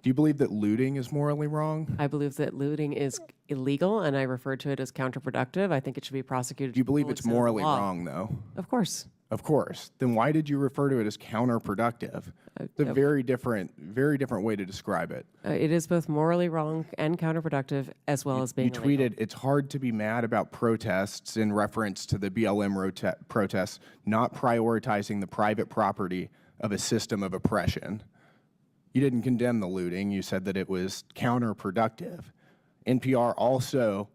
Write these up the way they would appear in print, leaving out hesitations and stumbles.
Do you believe that looting is morally wrong? I believe that looting is illegal, and I refer to it as counterproductive. I think it should be prosecuted. Do you believe to the it's full extent of the morally law. wrong, though? Of course. Of course. Then why did you refer to it as counterproductive? It's a very different way to describe it. It is both morally wrong and counterproductive, as well as being You illegal. tweeted, "It's hard to be mad about protests," in reference to the BLM protests, not prioritizing the private property of a system of oppression. You didn't condemn the looting. You said that it was counterproductive. NPR also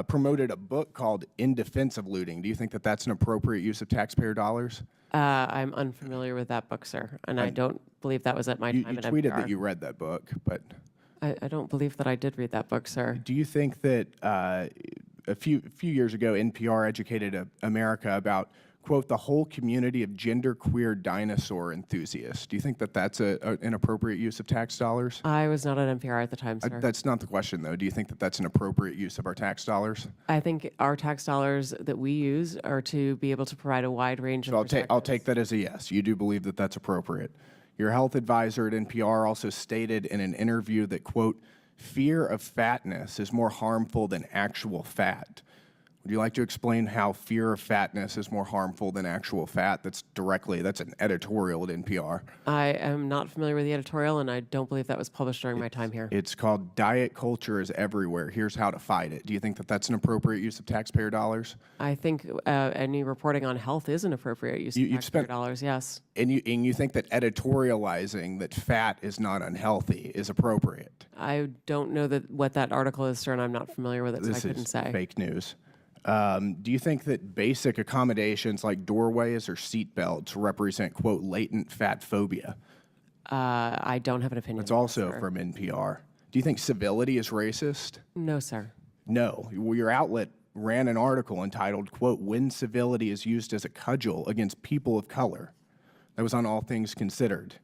promoted a book called In Defense of Looting. Do you think that that's an appropriate use of taxpayer dollars? I'm unfamiliar with that book, sir, and I don't believe that was at my You time at tweeted NPR. that you read that book, but I don't believe that I did read that book, sir. do you think that a few years ago, NPR educated America about, quote, the whole community of genderqueer dinosaur enthusiasts? Do you think that that's an appropriate use of tax dollars? I was not at NPR at the time, sir. That's not the question, though. Do you think that that's an appropriate use of our tax dollars? I think our tax dollars that we use are to be able to provide a wide range of So perspectives. I'll take that as a yes. You do believe that that's appropriate. Your health advisor at NPR also stated in an interview that, quote, fear of fatness is more harmful than actual fat. Would you like to explain how fear of fatness is more harmful than actual fat? That's an editorial at NPR. I am not familiar with the editorial, and I don't believe that was published during my time here. It's called Diet Culture is Everywhere. Here's how to fight it. Do you think that that's an appropriate use of taxpayer dollars? I think any reporting on health is an appropriate use of You've taxpayer spent- dollars, yes. And you think that editorializing that fat is not unhealthy is appropriate? I don't know what that article is, sir, and I'm not familiar with it, so I This couldn't is say. fake news. Do you think that basic accommodations like doorways or seat belts represent, quote, latent fat phobia? I don't have an opinion. It's on that, also sir. from NPR. Do you think civility is racist? No, sir. No. Your outlet ran an article entitled, quote, when civility is used as a cudgel against people of color. That was on All Things Considered.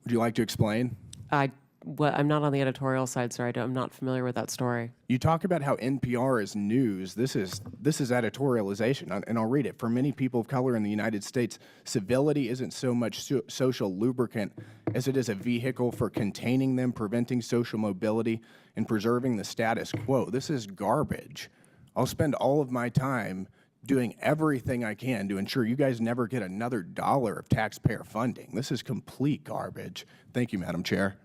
Would you like to explain? I'm not on the editorial side, sir. I'm not familiar with that story. You talk about how NPR is news. This is editorialization, and I'll read it. For many people of color in the United States, civility isn't so much social lubricant as it is a vehicle for containing them, preventing social mobility, and preserving the status quo. This is garbage. I'll spend all of my time doing everything I can to ensure you guys never get another dollar of taxpayer funding. This is complete garbage. Thank you, Madam Chair.